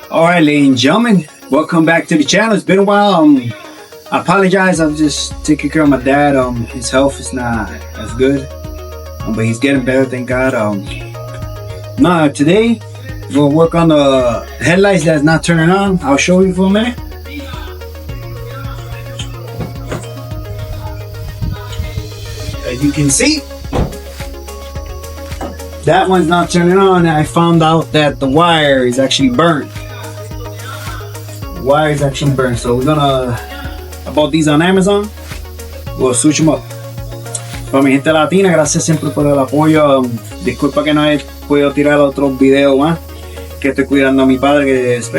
Alright, ladies and gentlemen, welcome back to the channel. It's been a while. I apologize, I'm just taking care of my dad. His health is not as good, but he's getting better, thank God. Today we'll work on the headlights that's not turning on. I'll show you for a minute. As you can see, that one's not turning on. I found out that the wire is actually burnt. The wire is actually burnt, so we're gonna, I bought these on Amazon. We'll switch them up. Para mi gente latina, gracias siempre por el apoyo. Disculpa que no he podido tirar otros videos más, que estoy cuidando a mi padre, que es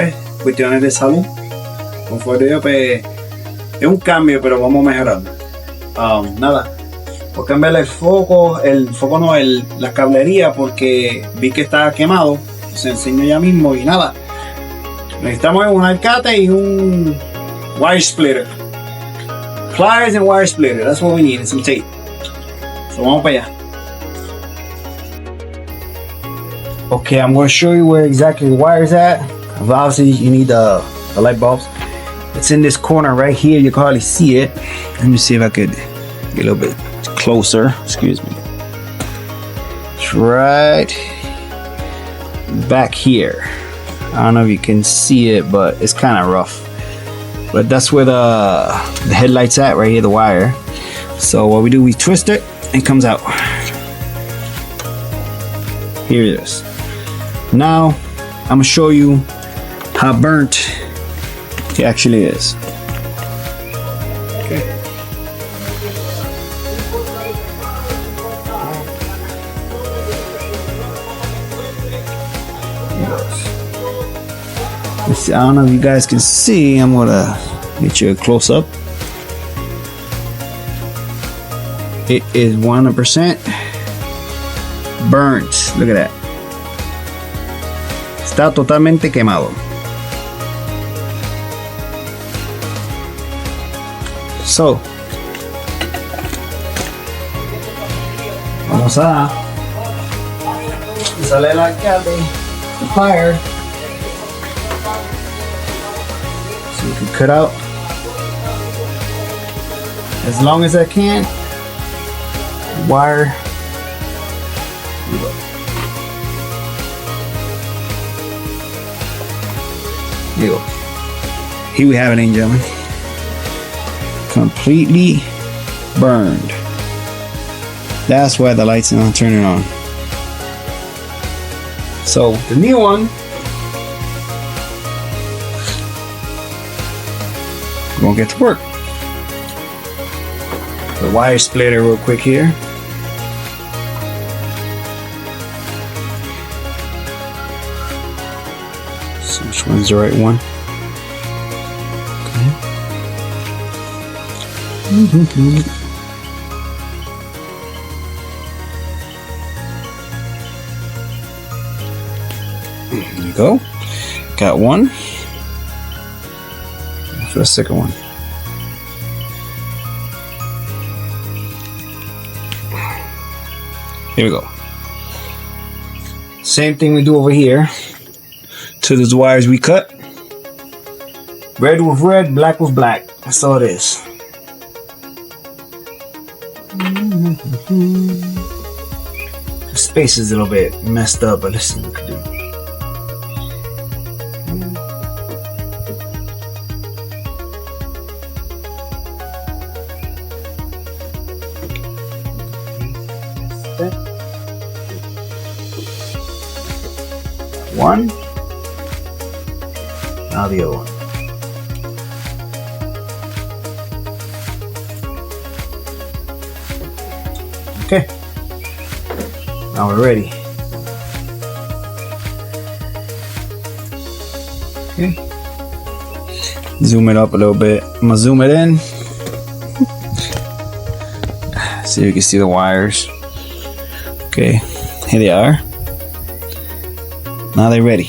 cuestiones de salud. Conforme pues, es un cambio, pero vamos mejorando. Nada, voy a cambiar el foco no, la cablería, porque vi que estaba quemado. Se enseño ya mismo y nada. Necesitamos un alicate y un wire splitter. Pliers and wire splitter, that's what we need, and some tape. So vamos para allá. Okay, I'm going to show you where exactly the wire is at. Obviously, you need the light bulbs. It's in this corner right here. You can hardly see it. Let me see if I could get a little bit closer. Excuse me. It's right back here. I don't know if you can see it, but it's kind of rough. But that's where the headlight's at, right here, the wire. So what we do, we twist it, and it comes out. Here it is. Now, I'm gonna show you how burnt it actually is. Okay. I don't know if you guys can see. I'm gonna get you a close up. It is 100% burnt. Look at that. Está totalmente quemado. So, vamos a sale el alcalde, the plier. So you can cut out as long as I can. Wire. Here you go. Here we have it, ladies and gentlemen. Completely burned. That's why the lights are not turning on. So the new one, gonna get to work. The wire splitter real quick here. So which one's the right one? Okay. There you go. Got one. For the second one. Here we go. Same thing we do over here to those wires we cut. Red with red, black with black. That's all it is. The space is a little bit messed up, but let's see what we can do. One. Now the other one. Okay. Now we're ready. Okay. Zoom it up a little bit. I'm gonna zoom it in. See if you can see the wires. Okay, here they are. Now they're ready.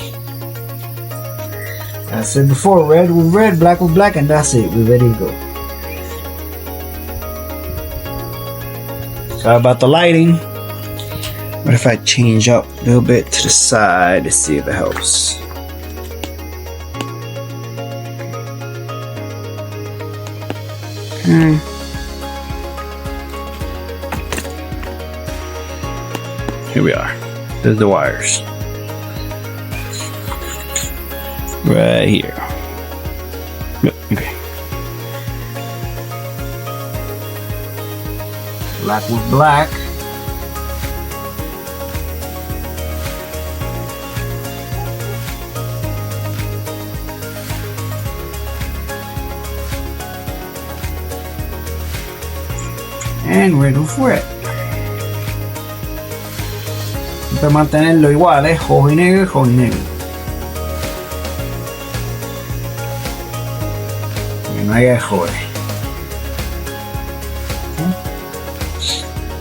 I said before, red with red, black with black, and that's it. We're ready to go. Sorry about the lighting. What if I change up a little bit to the side to see if it helps? Okay. Here we are. There's the wires. Right here. Yep, okay. Black with black. And ready for it. Para mantenerlo igual, rojo y negro, rojo y negro. Y no hay errores.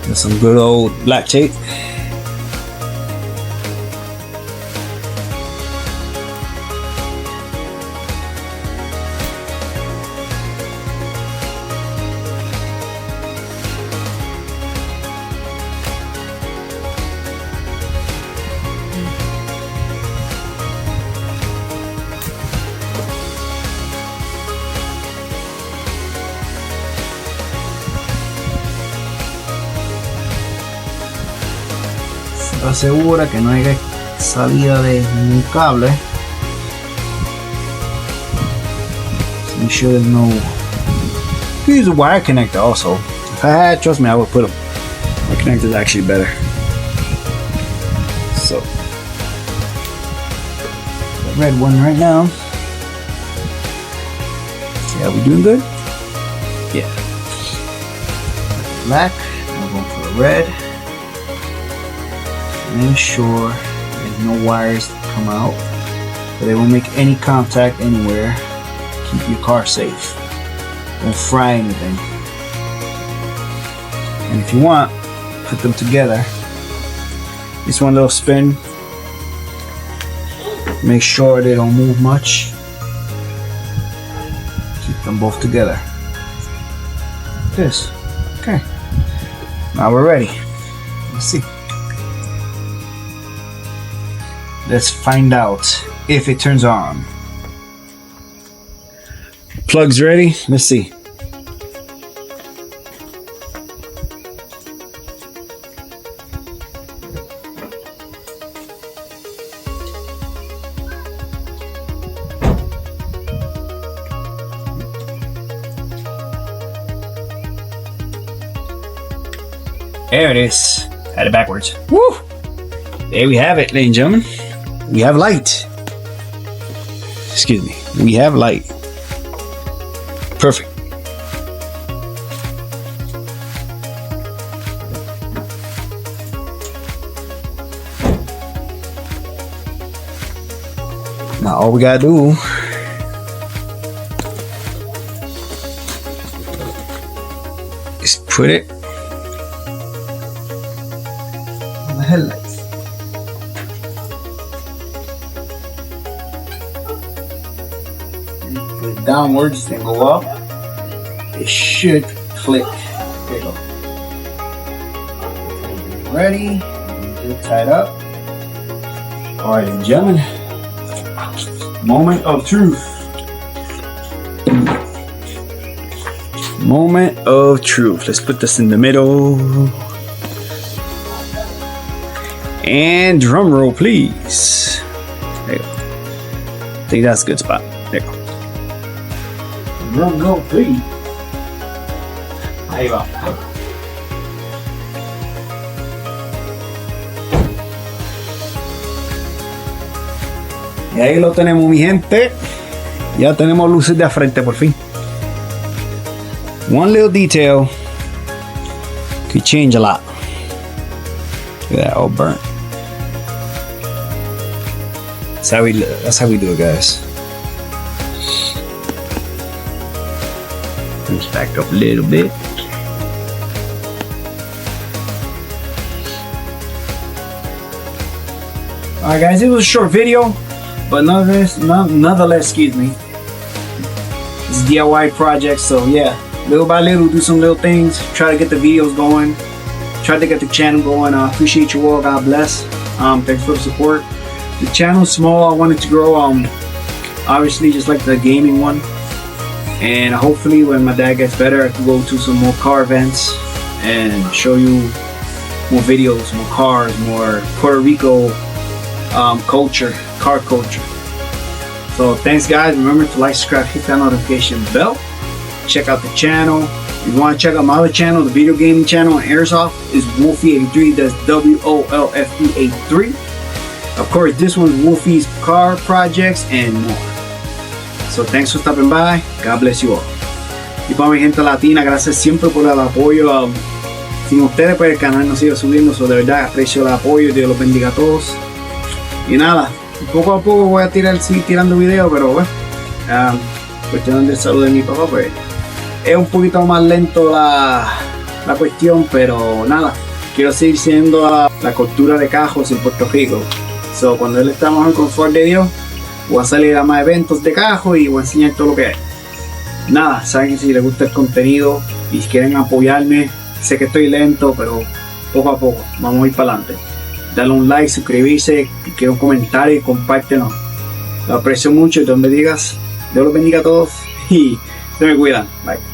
Got some good old black tape. Asegura que no haya salida de ningún cable. So make sure there's no. You can use a wire connector also. If I had, trust me, I would put them. Wire connector is actually better. So, the red one right now. Yeah, we doing good? Yeah. Black. Now we're going for the red. Make sure there's no wires that come out, so they won't make any contact anywhere. Keep your car safe. Don't fry anything. And if you want, put them together. Just one little spin. Make sure they don't move much. Keep them both together. Like this. Okay. Now we're ready. Let's see. Let's find out if it turns on. Plug's ready. Let's see. There it is. Had it backwards. Woo! There we have it, ladies and gentlemen. We have light. Excuse me. We have light. Perfect. Now all we gotta do is put it on the headlights. Downwards, then go up. It should click. There you go. Ready? Get it tied up. Alright, ladies and gentlemen. Moment of truth. Moment of truth. Let's put this in the middle. And drum roll, please. There you go. I think that's a good spot. There you go. Drum roll, please. Ahí va. Y ahí lo tenemos, mi gente. Ya tenemos luces de frente por fin. One little detail could change a lot. Look at that, all burnt. That's how we do it, guys. Let's back up a little bit. Alright guys, it was a short video, but nonetheless, excuse me, it's a DIY project, so yeah, little by little, do some little things, try to get the videos going. Try to get the channel going. Appreciate you all. God bless. Thanks for the support. The channel's small. I want it to grow. Obviously, just like the gaming one. And hopefully, when my dad gets better, I can go to some more car events and show you more videos, more cars, more Puerto Rico culture, car culture. So thanks, guys. Remember to like, subscribe, hit that notification bell. Check out the channel. If you want to check out my other channel, the video gaming channel on Airsoft, is Wolfie83. That's WOLFE83. Of course, this one's Wolfie's Car Projects and more. So thanks for stopping by. God bless you all. Y para mi gente latina, gracias siempre por el apoyo. Sin ustedes, pues el canal no sigue subiendo. So de verdad aprecio el apoyo y Dios los bendiga a todos. Y nada, poco a poco voy a seguir tirando videos, pero bueno, cuestión del salud de mi papá, pues es un poquito más lento la cuestión, pero nada, quiero seguir siendo la cultura de cajos en Puerto Rico. So, cuando él está más en confort de Dios, voy a salir a más eventos de cajos y voy a enseñar todo lo que hay. Nada, saben que si les gusta el contenido y si quieren apoyarme, sé que estoy lento, pero poco a poco vamos a ir para adelante. Dale un like, suscribirse, quiero un comentario y compártelo. Lo aprecio mucho y donde digas, Dios los bendiga a todos y se me cuidan. Bye.